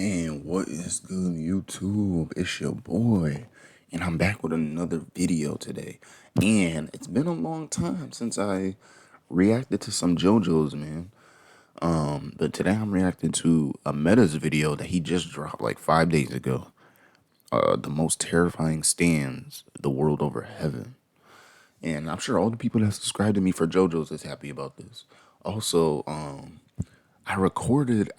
Man, what is good, YouTube? It's your boy, and I'm back with another video today. And it's been a long time since I reacted to some JoJo's, man. But today I'm reacting to a Meta's video that he just dropped like 5 days ago. The most terrifying stands the world over heaven. And I'm sure all the people that subscribe to me for JoJo's is happy about this. Also, I recorded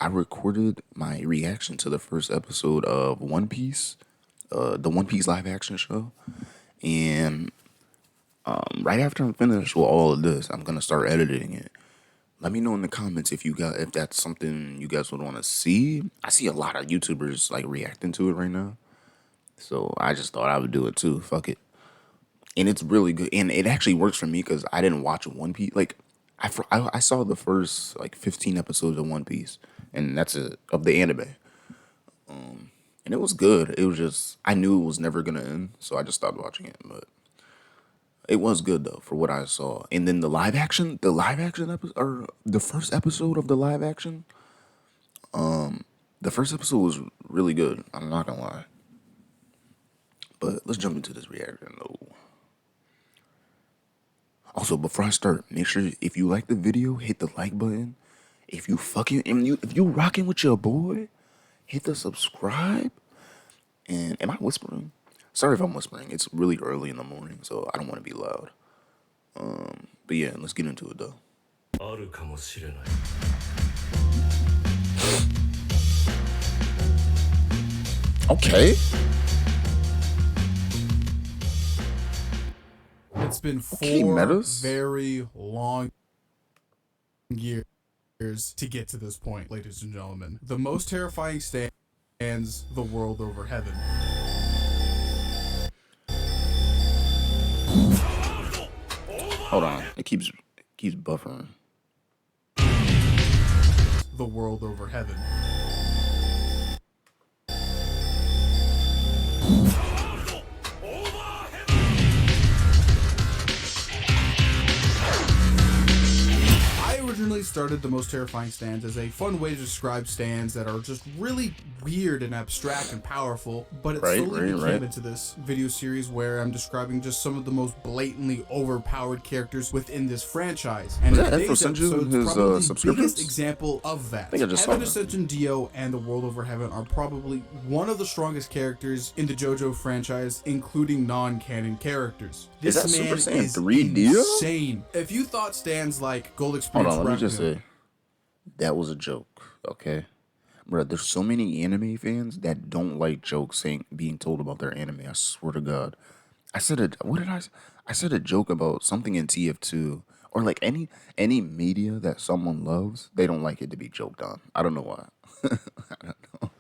my reaction to the first episode of One Piece, the One Piece live action show, and right after I'm finished with all of this, I'm gonna start editing it. Let me know in the comments if that's something you guys would want to see. I see a lot of YouTubers like reacting to it right now, so I just thought I would do it too. Fuck it. And it's really good, and it actually works for me because I didn't watch One Piece. Like, I saw the first like 15 episodes of One Piece, and that's it of the anime, and it was good. It was just I knew it was never gonna end, so I just stopped watching it. But it was good though for what I saw. And then the live action episode, or the first episode of the first episode was really good. I'm not gonna lie. But let's jump into this reaction though. Also, before I start, make sure if you like the video, hit the like button. If you rocking with your boy, hit the subscribe. And am I whispering? Sorry if I'm whispering. It's really early in the morning, so I don't want to be loud. But yeah, let's get into it though. Okay. It's been Okay, four Metas. very long years to get to this point, ladies and gentlemen. The most terrifying stands the world over heaven. Hold on. It keeps buffering. The world over heaven. Originally started the most terrifying stands as a fun way to describe stands that are just really weird and abstract and powerful, but it slowly became into this video series where I'm describing just some of the most blatantly overpowered characters within this franchise. And today's episode is probably the biggest example of that. Heaven Ascension Dio and the World Over Heaven are probably one of the strongest characters in the JoJo franchise, including non-canon characters. This man is insane. If you thought stands like Gold Experience, let me just say, that was a joke, okay? Bro, there's so many anime fans that don't like jokes being told about their anime. I swear to God. I said I said a joke about something in TF2, or like any media that someone loves, they don't like it to be joked on. I don't know why. I don't know.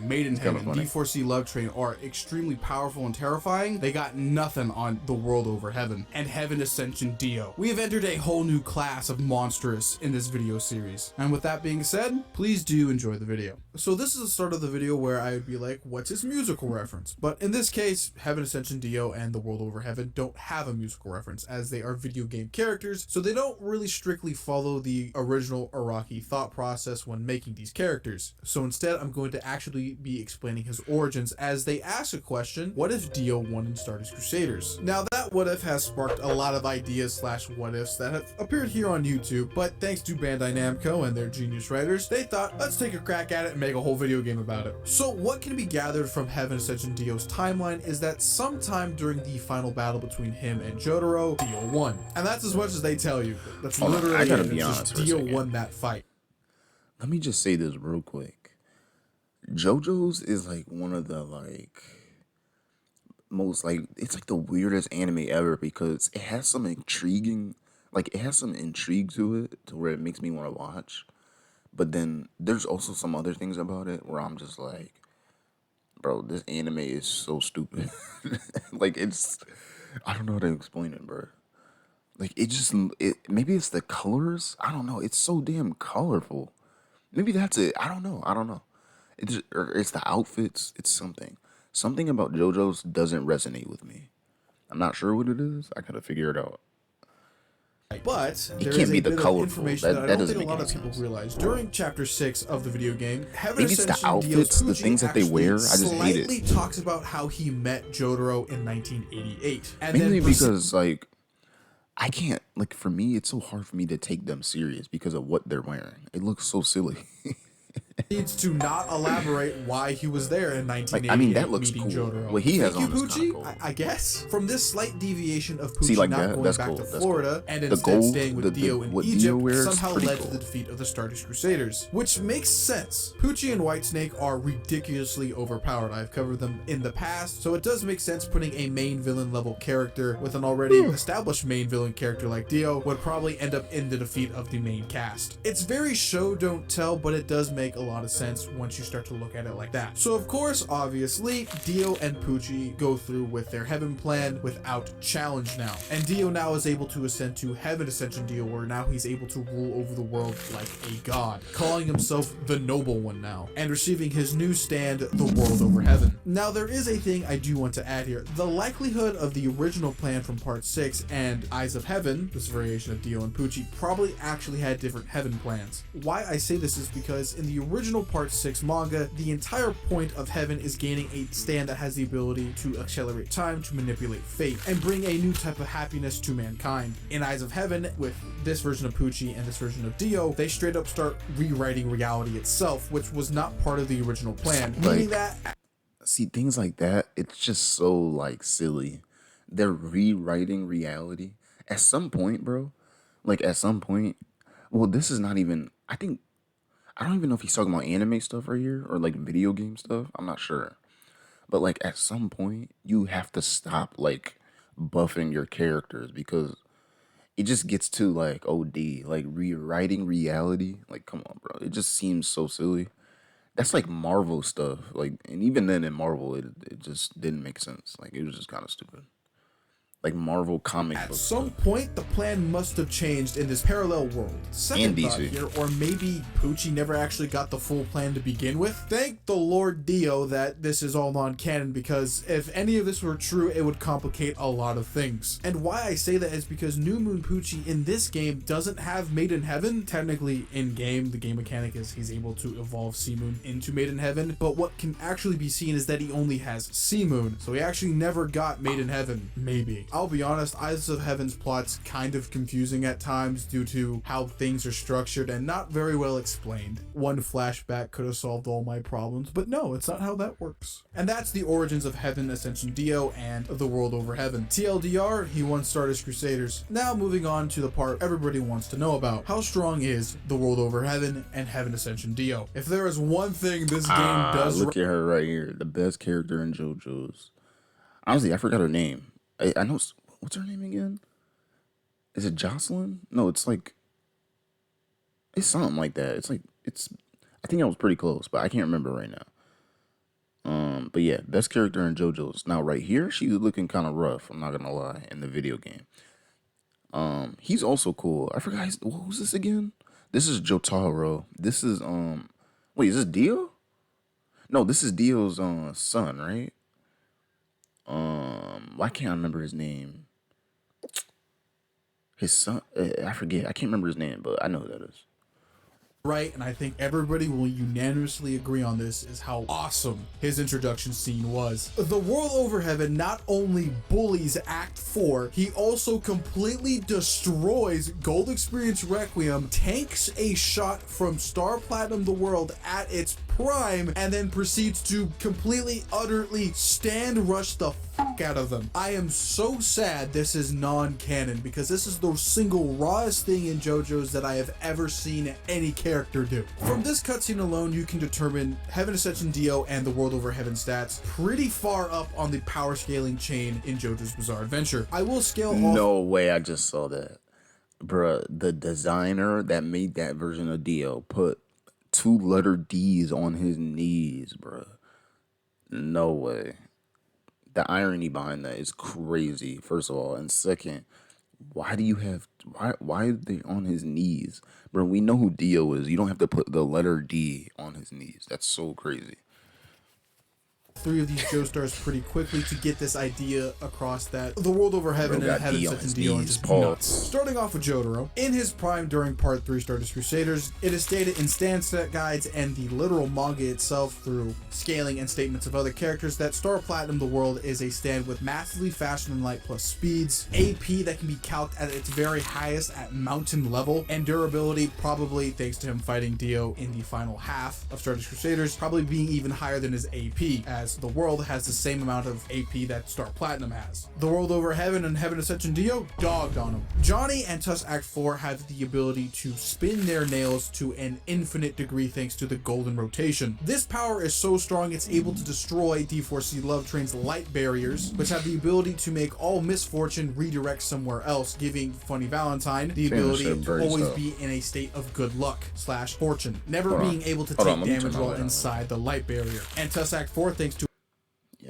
Made in Heaven, D4C Love Train are extremely powerful and terrifying. They got nothing on the World Over Heaven and Heaven Ascension Dio. We have entered a whole new class of monstrous in this video series. And with that being said, please do enjoy the video. So this is the start of the video where I would be like, what's his musical reference? But in this case, Heaven Ascension Dio and the World Over Heaven don't have a musical reference as they are video game characters, so they don't really strictly follow the original Araki thought process when making these characters. So instead, I'm going to actually be explaining his origins as they ask a question: what if Dio won in Stardust Crusaders? Now that what if has sparked a lot of ideas / what ifs that have appeared here on YouTube, but thanks to Bandai Namco and their genius writers, they thought, let's take a crack at it and make a whole video game about it. So what can be gathered from Heaven Ascension Dio's timeline is that sometime during the final battle between him and Jotaro, Dio won. And that's as much as they tell you. That's literally I gotta be honest, Dio won that fight. Let me just say this real quick. JoJo's is like one of the most it's like the weirdest anime ever because it has some intrigue to it to where it makes me want to watch. But then there's also some other things about it where I'm just like, bro, this anime is so stupid. Like I don't know how to explain it, bro. Like maybe it's the colors. I don't know. It's so damn colorful. Maybe that's it. I don't know. It's the outfits. It's something about JoJo's doesn't resonate with me. I'm not sure what it is. I gotta figure it out. But It there can't is be a the bit of colorful. information that I That don't think doesn't a make lot any of people sense. realize. During Chapter 6 of the video game, Heaven Maybe it's the Ascension Dio's outfits, the Poochie things that they actually wear. I just hate slightly it. talks about how he met Jotaro in 1988. And Mainly then because like I can't like for me, it's so hard for me to take them serious because of what they're wearing. It looks so silly. needs to not elaborate why he was there in Like I mean, that 1988 looks meeting cool. Jotaro. What he has Thank you, on is kind of Poochie, cool. I guess. From this slight deviation of See, Poochie like not that, going that's back cool. to That's Florida cool. and The instead gold, staying with Dio in what Dio Egypt wears, somehow pretty led cool. to the defeat of the Stardust Crusaders, which makes sense. Poochie and Whitesnake are ridiculously overpowered. I've covered them in the past, so it does make sense putting a main villain level character with an already established main villain character like Dio would probably end up in the defeat of the main cast. It's very show don't tell, but it does make a lot of sense once you start to look at it like that. So of course, obviously, Dio and Poochie go through with their heaven plan without challenge now. And Dio now is able to ascend to Heaven Ascension Dio, where now he's able to rule over the world like a god, calling himself the Noble One now, and receiving his new stand, the World Over Heaven. Now there is a thing I do want to add here. The likelihood of the original plan from part 6 and Eyes of Heaven, this variation of Dio and Poochie, probably actually had different heaven plans. Why I say this is because in the original part 6 manga, the entire point of Heaven is gaining a stand that has the ability to accelerate time, to manipulate fate, and bring a new type of happiness to mankind. In Eyes of Heaven, with this version of Poochie and this version of Dio, they straight up start rewriting reality itself, which was not part of the original plan, meaning that See, things like that, it's just so like silly. They're rewriting reality. At some point, bro, like at some point, well, this is not even I don't even know if he's talking about anime stuff right here or like video game stuff. I'm not sure. But like at some point, you have to stop like buffing your characters because it just gets to like OD, like rewriting reality. Like, come on, bro. It just seems so silly. That's like Marvel stuff. Like, and even then in Marvel, it just didn't make sense. Like, it was just kind of stupid. Like Marvel comic at book some stuff. point the plan must have changed in this parallel world. Second And thought DC. here, or maybe Poochie never actually got the full plan to begin with. Thank the Lord Dio that this is all non-canon, because if any of this were true, it would complicate a lot of things. And why I say that is because New Moon Poochie in this game doesn't have Maiden Heaven. Technically in game, the game mechanic is he's able to evolve Sea Moon into Maiden Heaven, but what can actually be seen is that he only has Sea Moon, so he actually never got Maiden Heaven, maybe. I'll be honest, Eyes of Heaven's plot's kind of confusing at times due to how things are structured and not very well explained. One flashback could have solved all my problems, but no, it's not how that works. And that's the origins of Heaven Ascension Dio and the World Over Heaven. TLDR, he won Stardust Crusaders. Now moving on to the part everybody wants to know about. How strong is the World Over Heaven and Heaven Ascension Dio? If there is one thing this game does Look at her right here. The best character in JoJo's. Honestly, I forgot her name. I know. What's her name again? Is it Jocelyn? No, it's like it's something like that. I think I was pretty close, but I can't remember right now. But yeah, best character in JoJo's. Now right here, she's looking kind of rough. I'm not gonna lie. In the video game, he's also cool. I forgot who's this again. This is Jotaro. This is wait, is this Dio? No, this is Dio's son, right? Why can't I remember his name? His son, I forget. I can't remember his name, but I know who that is. right, and I think everybody will unanimously agree on this, is how awesome his introduction scene was. The World Over Heaven not only bullies Act 4, he also completely destroys Gold Experience Requiem, tanks a shot from Star Platinum the World at its prime, and then proceeds to completely, utterly stand rush the fuck out of them. I am so sad this is non-canon, because this is the single rawest thing in JoJo's that I have ever seen any character do. From this cutscene alone, you can determine Heaven Ascension Dio and the World Over Heaven stats pretty far up on the power scaling chain in JoJo's Bizarre Adventure. I will scale off. No way, I just saw that. Bruh, the designer that made that version of Dio put 2 letter D's on his knees, bruh. No way. The irony behind that is crazy, first of all. And second, why do you have why are they on his knees? Bro, we know who Dio is. You don't have to put the letter D on his knees. That's so crazy. three of these Joestars pretty quickly to get this idea across that the world over heaven Bro and got heaven D on such his and Dio are knees, just pause. nuts. Starting off with Jotaro. In his prime during part 3 Stardust Crusaders, it is stated in stand set guides and the literal manga itself through scaling and statements of other characters that Star Platinum the World is a stand with massively faster than light plus speeds, AP that can be calced at its very highest at mountain level, and durability probably thanks to him fighting Dio in the final half of Stardust Crusaders, probably being even higher than his AP, as the world has the same amount of AP that Star Platinum has. The world over heaven and Heaven Ascension Dio dogged on him. Johnny and Tusk Act 4 have the ability to spin their nails to an infinite degree thanks to the golden rotation. This power is so strong it's able to destroy D4C Love Train's light barriers, which have the ability to make all misfortune redirect somewhere else, giving Funny Valentine the ability to always be in a state of good luck / fortune, never being able to take damage while inside the light barrier. And Tusk Act 4, thanks to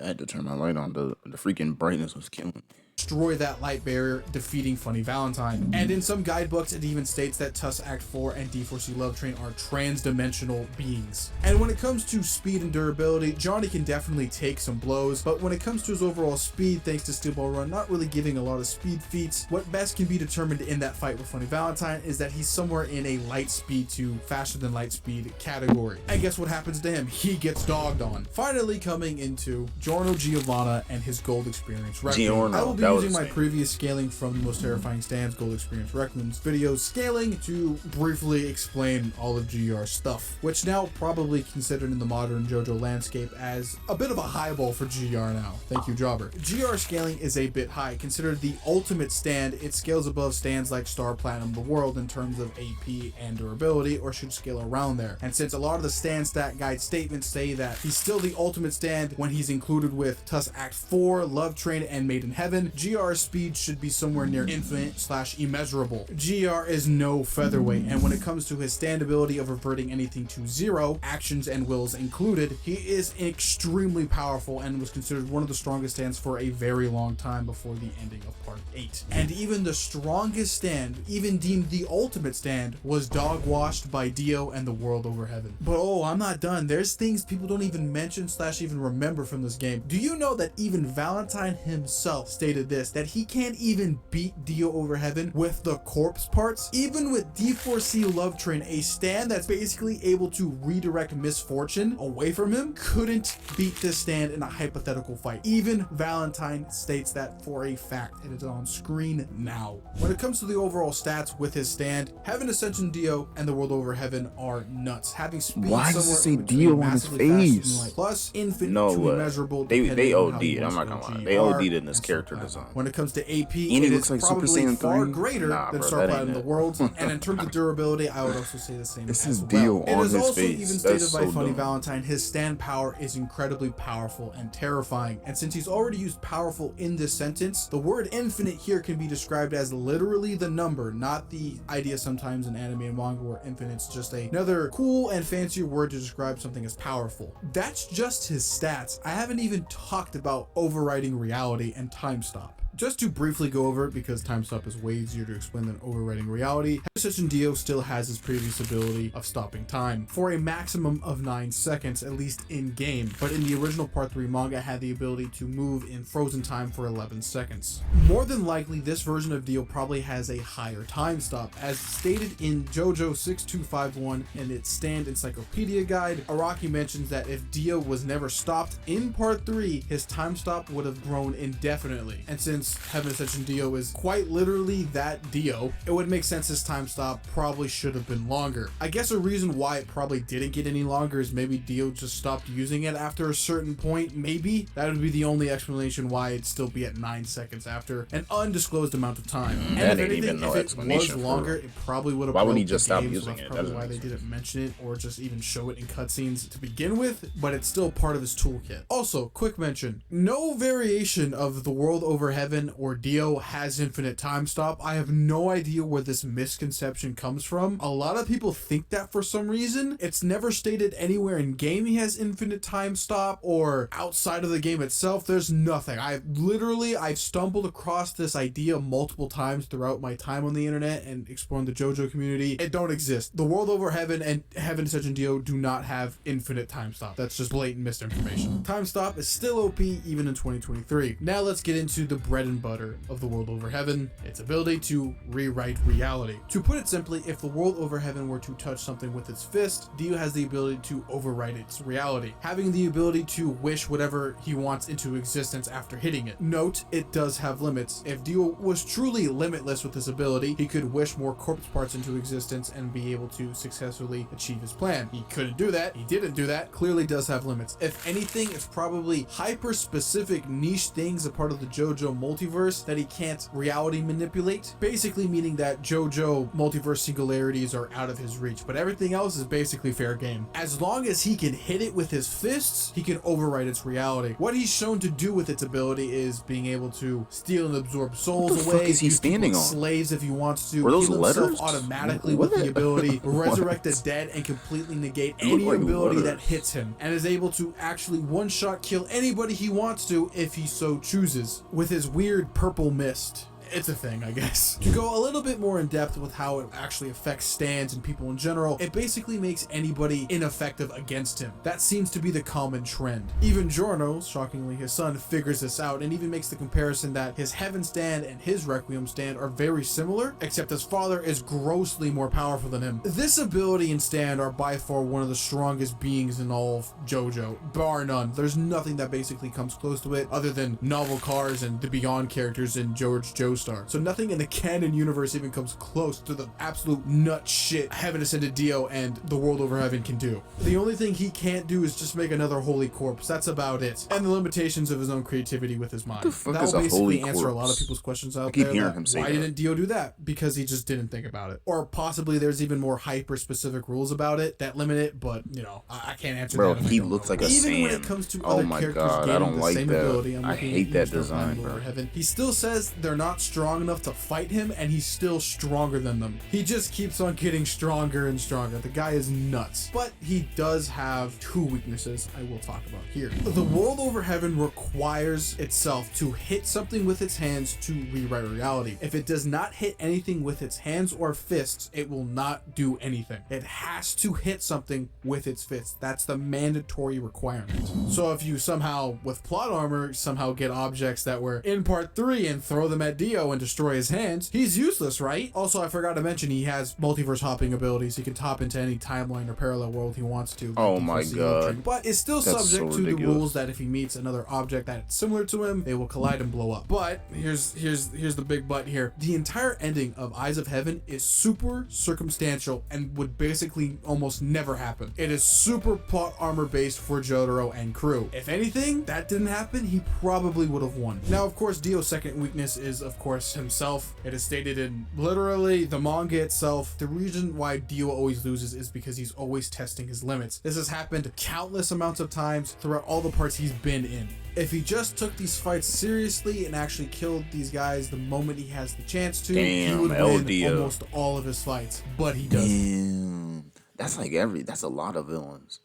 I had to turn my light on. The freaking brightness was killing me. Destroy that light barrier, defeating Funny Valentine. And in some guidebooks, it even states that Tusk Act 4 and D4C Love Train are trans-dimensional beings. And when it comes to speed and durability, Johnny can definitely take some blows, but when it comes to his overall speed, thanks to Steel Ball Run not really giving a lot of speed feats, what best can be determined in that fight with Funny Valentine is that he's somewhere in a light speed to faster than light speed category. And guess what happens to him? He gets dogged on. Finally coming into Giorno Giovanna and his Gold Experience Requiem. I will be using my previous scaling from the Most Terrifying Stands Gold Experience Requiem's videos scaling to briefly explain all of GR stuff, which now probably considered in the modern JoJo landscape as a bit of a highball for GR now. Thank you, Jobber. GR scaling is a bit high. Considered the ultimate stand, it scales above stands like Star Platinum the World in terms of AP and durability, or should scale around there. And since a lot of the stand stat guide statements say that he's still the ultimate stand when he's included with Tusk Act 4, Love Train, and Made in Heaven, GR speed should be somewhere near infinite / immeasurable. GR is no featherweight, and when it comes to his stand ability of reverting anything to 0, actions and wills included, he is extremely powerful and was considered one of the strongest stands for a very long time before the ending of part 8. And even the strongest stand, even deemed the ultimate stand, was dog washed by Dio and the world over heaven. But oh, I'm not done. There's things people don't even mention / even remember from this game. Do you know that even Valentine himself stated this, that he can't even beat Dio over heaven with the corpse parts? Even with D4C Love Train, a stand that's basically able to redirect misfortune away from him, couldn't beat this stand in a hypothetical fight. Even Valentine states that for a fact. It is on screen now. When it comes to the overall stats with his stand, Heaven Ascension Dio and the world over heaven are nuts. Having speed Why does it say somewhere Dio on his face? Plus infinite No to way. immeasurable. They OD'd. OD'd. I'm not gonna lie. They OD'd in this character design. When it comes to AP, And he it looks is like Super probably Saiyan far 3. greater Nah, than bro, Star that Platinum ain't the it. World. And in terms of durability, I would also say the same. This as is well. Dio It on is his also face. even stated That's by so Funny dumb. Valentine, his stand power is incredibly powerful and terrifying. And since he's already used powerful in this sentence, the word infinite here can be described as literally the number, not the idea sometimes in anime and manga where infinite's just another cool and fancier word to describe something as powerful. That's just his stats. I haven't even talked about overriding reality and time stop. Just to briefly go over it, because time stop is way easier to explain than overriding reality, Heaven Ascension Dio still has his previous ability of stopping time for a maximum of 9 seconds, at least in game, but in the original part 3 manga had the ability to move in frozen time for 11 seconds. More than likely, this version of Dio probably has a higher time stop. As stated in JoJo 6251 in its stand encyclopedia guide, Araki mentions that if Dio was never stopped in part 3, his time stop would have grown indefinitely. And since Heaven Ascension Dio is quite literally that Dio, it would make sense his time stop probably should have been longer. I guess a reason why it probably didn't get any longer is maybe Dio just stopped using it after a certain point. Maybe that would be the only explanation why it'd still be at 9 seconds after an undisclosed amount of time. And That if ain't anything, even no if it explanation was for longer, it. it probably would have. Why would he broke just the stop game, so using that's it? probably Doesn't why make they didn't mention it or just even show it in cutscenes to begin with. But it's still part of his toolkit. Also, quick mention: no variation of the world over heaven or Dio has infinite time stop. I have no idea where this misconception misconception comes from. A lot of people think that for some reason. It's never stated anywhere in game he has infinite time stop or outside of the game itself. There's nothing. I've stumbled across this idea multiple times throughout my time on the internet and exploring the JoJo community. It don't exist. The world over heaven and Heaven Ascension Dio do not have infinite time stop. That's just blatant misinformation. Time stop is still OP even in 2023. Now let's get into the bread and butter of the world over heaven, its ability to rewrite reality. To put it simply, if the world over heaven were to touch something with its fist, Dio has the ability to overwrite its reality, having the ability to wish whatever he wants into existence after hitting it. Note, it does have limits. If Dio was truly limitless with this ability, he could wish more corpse parts into existence and be able to successfully achieve his plan. He couldn't do that. He didn't do that. Clearly does have limits. If anything, it's probably hyper-specific niche things a part of the JoJo multiverse that he can't reality manipulate. Basically meaning that JoJo multiverse singularities are out of his reach, but everything else is basically fair game. As long as he can hit it with his fists, he can overwrite its reality. What he's shown to do with its ability is being able to steal and absorb souls What the away. fuck is he standing on? Slaves if he wants to. Were those Heal himself letters? automatically What? with the ability, resurrect the dead, and completely negate any like ability letters. that hits him, and is able to actually one-shot kill anybody he wants to if he so chooses with his weird purple mist. It's a thing, I guess. To go a little bit more in depth with how it actually affects stands and people in general, it basically makes anybody ineffective against him. That seems to be the common trend. Even Giorno, shockingly his son, figures this out and even makes the comparison that his Heaven stand and his Requiem stand are very similar, except his father is grossly more powerful than him. This ability and stand are by far one of the strongest beings in all of JoJo, bar none. There's nothing that basically comes close to it other than novel cars and the Beyond characters in George Joestar. So nothing in the canon universe even comes close to the absolute nut shit Heaven Ascended Dio and the world over heaven can do. The only thing he can't do is just make another holy corpse. That's about it. And the limitations of his own creativity with his mind. What the fuck That is will a basically holy answer a lot of corpse? people's questions out I keep there. hearing That him say why that. didn't Dio do that? Because he just didn't think about it. Or possibly there's even more hyper specific rules about it that limit it, but you know, I can't answer Bro, that. if I he don't looks know. like a Even when sand. it comes to Oh other my characters God, I gaining don't the like same that. ability, I'm I looking hate at that Eastern design, Climb bro. Over Heaven. He still says they're not strong enough to fight him, and he's still stronger than them. He just keeps on getting stronger and stronger. The guy is nuts. But he does have two weaknesses I will talk about here. The world over heaven requires itself to hit something with its hands to rewrite reality. If it does not hit anything with its hands or fists, it will not do anything. It has to hit something with its fists. That's the mandatory requirement. So if you somehow, with plot armor, somehow get objects that were in part 3 and throw them at Dio and destroy his hands, he's useless, right? Also, I forgot to mention he has multiverse hopping abilities. He can hop into any timeline or parallel world he wants to. Oh my DCC God. Train. But it's still That's subject so to the ridiculous. rules that if he meets another object that's similar to him, they will collide and blow up. But here's the big but here. The entire ending of Eyes of Heaven is super circumstantial and would basically almost never happen. It is super plot armor based for Jotaro and crew. If anything, that didn't happen, he probably would have won. Now, of course, Dio's second weakness is, of course, himself. It is stated in literally the manga itself. The reason why Dio always loses is because he's always testing his limits. This has happened countless amounts of times throughout all the parts he's been in. If he just took these fights seriously and actually killed these guys the moment he has the chance to, he Damn, would win LDO. almost all of his fights. But he doesn't. Damn. That's a lot of villains.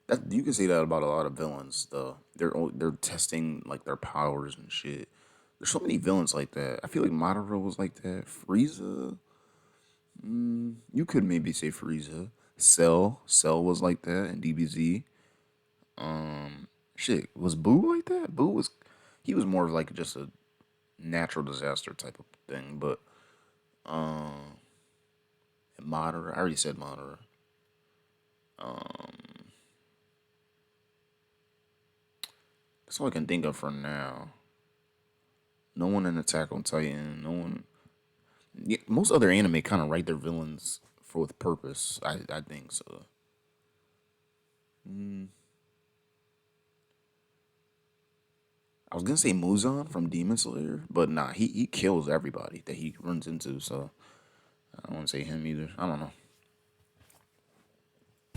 That you can say that about a lot of villains though. They're testing like their powers and shit. There's so many villains like that. I feel like Madara was like that. Frieza. You could maybe say Frieza. Cell was like that in DBZ. Shit, was Boo like that? He was more of like just a natural disaster type of thing. But Madara, I already said Madara. That's all I can think of for now. No one in Attack on Titan. No one. Yeah, most other anime kind of write their villains for with purpose. I think so. I was gonna say Muzan from Demon Slayer, but nah, he kills everybody that he runs into. So I don't want to say him either. I don't know.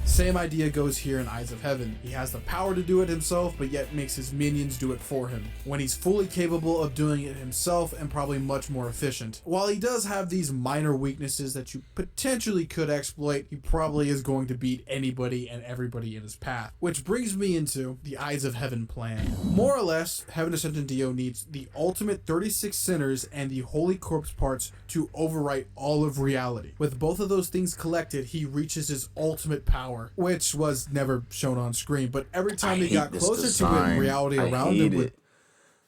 Same idea goes here in Eyes of Heaven. He has the power to do it himself, but yet makes his minions do it for him, when he's fully capable of doing it himself and probably much more efficient. While he does have these minor weaknesses that you potentially could exploit, he probably is going to beat anybody and everybody in his path. Which brings me into the Eyes of Heaven plan. More or less, Heaven Ascension Dio needs the ultimate 36 sinners and the Holy Corpse parts to overwrite all of reality. With both of those things collected, he reaches his ultimate power, which was never shown on screen, but every time he got closer to it, reality around him would...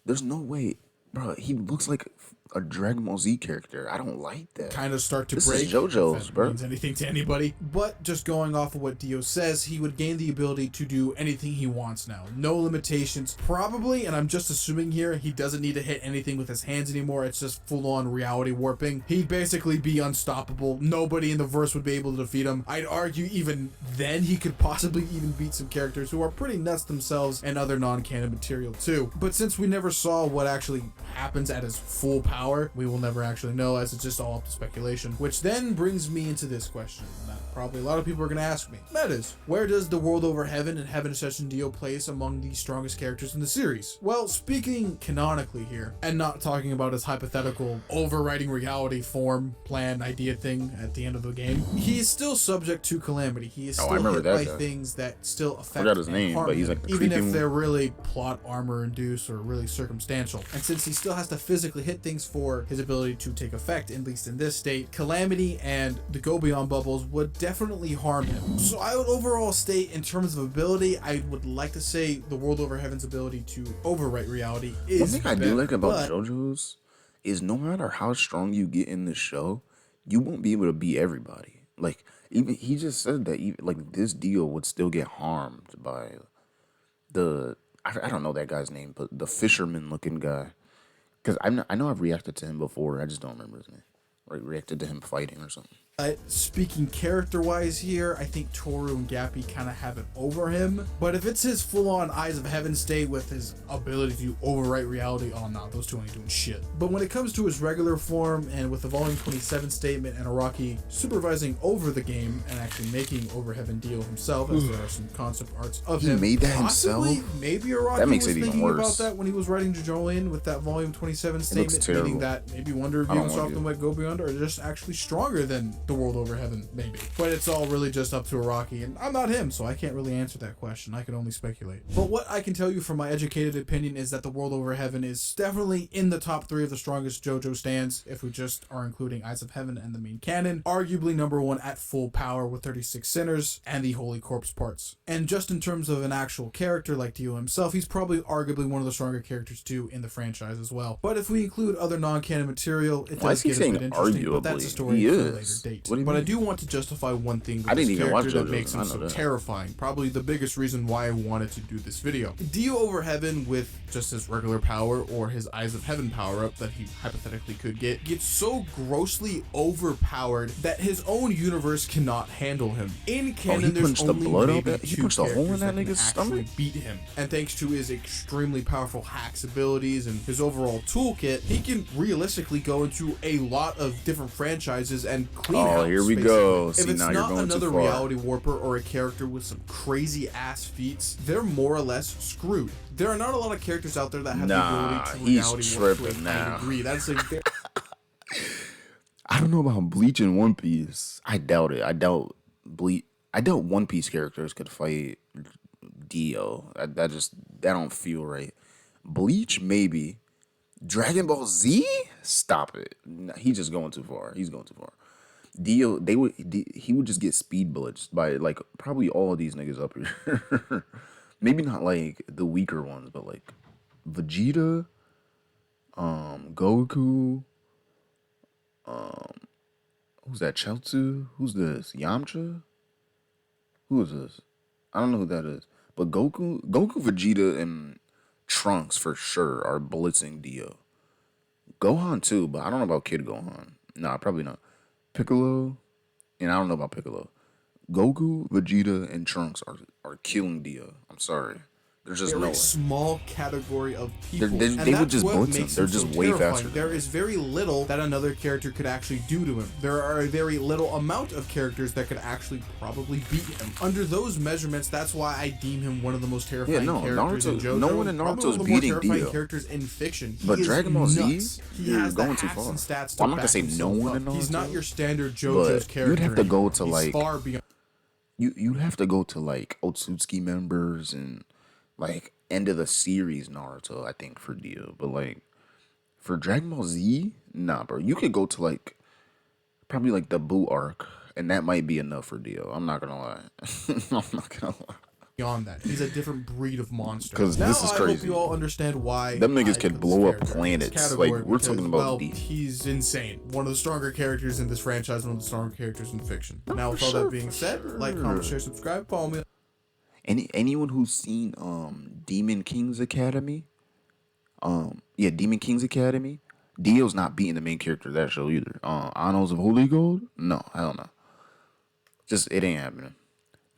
There's no way, bro. He looks like a Dragon Ball Z character. I don't like that. Kind of start to this break. Is JoJo's, if that bro. means anything to anybody. But just going off of what Dio says, he would gain the ability to do anything he wants now. No limitations. Probably, and I'm just assuming here, he doesn't need to hit anything with his hands anymore. It's just full-on reality warping. He'd basically be unstoppable. Nobody in the verse would be able to defeat him. I'd argue even then he could possibly even beat some characters who are pretty nuts themselves and other non-canon material too. But since we never saw what actually happens at his full power, we will never actually know, as it's just all up to speculation. Which then brings me into this question that probably a lot of people are going to ask me. That is, where does the World Over Heaven and Heaven Ascension Dio place among the strongest characters in the series? Well, speaking canonically here, and not talking about his hypothetical overwriting reality form, plan, idea thing at the end of the game, he is still subject to calamity. He is still hit by things that still affect his name, but he's like the even if they're really plot armor induced or really circumstantial. And since he still has to physically hit things for his ability to take effect, at least in this state, calamity and the go beyond bubbles would definitely harm him. So I would overall state, in terms of ability, I would like to say the World Over Heaven's ability to overwrite reality is one thing I do like about JoJo's is no matter how strong you get in the show, you won't be able to beat everybody. Like, even he just said that even like this Dio would still get harmed by the I don't know that guy's name, but the fisherman looking guy. Because I know I've reacted to him before. I just don't remember his name. Like, reacted to him fighting or something. Speaking character-wise here, I think Toru and Gappy kind of have it over him. But if it's his full-on Eyes of Heaven state with his ability to overwrite reality, oh no, those two ain't doing shit. But when it comes to his regular form, and with the Volume 27 statement and Araki supervising over the game and actually making Over Heaven Dio himself, as there are some concept arts of him. He made that possibly himself? Maybe Araki that makes was it even thinking worse. about that when he was writing JoJo with that Volume 27 statement, meaning that maybe Wonder, View, Soft and Wet Go Beyond are just actually stronger than the World Over Heaven, maybe. But it's all really just up to Araki, and I'm not him, so I can't really answer that question. I can only speculate. But what I can tell you from my educated opinion is that the World Over Heaven is definitely in the top 3 of the strongest JoJo stands, if we just are including Eyes of Heaven and the main canon. Arguably number 1 at full power with 36 sinners and the Holy Corpse parts. And just in terms of an actual character like Dio himself, he's probably arguably one of the stronger characters too in the franchise as well. But if we include other non-canon material, it does get a bit interesting, but that's a story for a later date. But I do want to justify one thing with this character that makes him so terrifying. Probably the biggest reason why I wanted to do this video. Dio Over Heaven, with just his regular power or his Eyes of Heaven power-up that he hypothetically could get, gets so grossly overpowered that his own universe cannot handle him. In canon, there's only maybe 2 characters that can actually beat him. And thanks to his extremely powerful hacks abilities and his overall toolkit, he can realistically go into a lot of different franchises and clean house. Here we go. If it's not another reality warper or a character with some crazy ass feats, they're more or less screwed. There are not a lot of characters out there that have the ability to reality warp to a high degree. That's a very I don't know about Bleach and One Piece. I doubt it. I doubt One Piece characters could fight Dio. That don't feel right. Bleach, maybe. Dragon Ball Z? Stop it. No, he's just going too far. He's going too far. Dio, he would just get speed blitzed by like probably all of these niggas up here. Maybe not like the weaker ones, but like Vegeta, Goku, who's that? Chaozu? Who's this? Yamcha? Who is this? I don't know who that is. But Goku, Vegeta, and Trunks for sure are blitzing Dio. Gohan too, but I don't know about Kid Gohan. Nah, probably not. Piccolo, and I don't know about Piccolo. Goku, Vegeta, and Trunks are killing Dio. I'm sorry. They're just very nowhere. small category of people, They and would that's just what blitz him. makes They're him just so way terrifying. faster than There him. is very little that another character could actually do to him. There are a very little amount of characters that could actually probably beat him. Under those measurements, that's why I deem him one of the most terrifying characters in JoJo. No one in Probably Naruto one is of the more beating terrifying Dio. characters in fiction. He But is Dragon Ball nuts. Z, He you're has the going too hacks far. and stats to Well, I'm not gonna back say no himself one up. in Naruto. He's not your standard JoJo's character. You'd have to go anymore. to He's like far beyond. you'd have to go to like Otsutsuki members and like end of the series Naruto, I think, for Dio. But like for Dragon Ball Z, nah, bro. You could go to like probably like the Boo arc, and that might be enough for Dio. I'm not gonna lie. I'm not gonna lie. Beyond that, he's a different breed of monster. 'Cause now, this is I crazy. hope you all understand why Them niggas I could put blow this up character in planets. this category Like, we're talking about well, deep. he's insane. One of the stronger characters in this franchise. One of the stronger characters in fiction. Now, with all that being said, like, comment, share, subscribe, follow me. Anyone who's seen Demon King's Academy, Demon King's Academy, Dio's not beating the main character of that show either. Anos of Holy Gold? No, hell no. Just it ain't happening.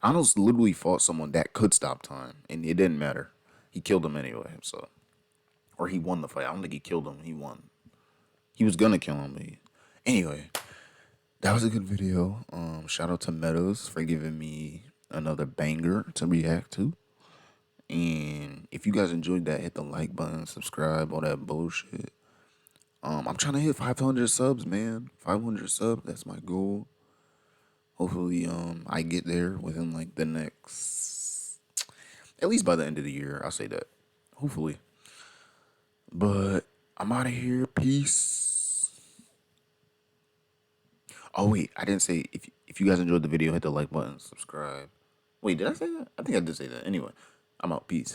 Anos literally fought someone that could stop time, and it didn't matter. He killed him anyway, so or he won the fight. I don't think he killed him. He won. He was gonna kill him, but anyway, that was a good video. Shout out to Meadows for giving me another banger to react to. And if you guys enjoyed that, hit the like button, subscribe, all that bullshit. I'm trying to hit 500 subs, man. 500 subs, that's my goal. Hopefully, I get there within like the next, at least by the end of the year. I'll say that. Hopefully. But I'm out of here. Peace. Oh wait, I didn't say if you guys enjoyed the video, hit the like button, subscribe. Wait, did I say that? I think I did say that. Anyway, I'm out. Peace.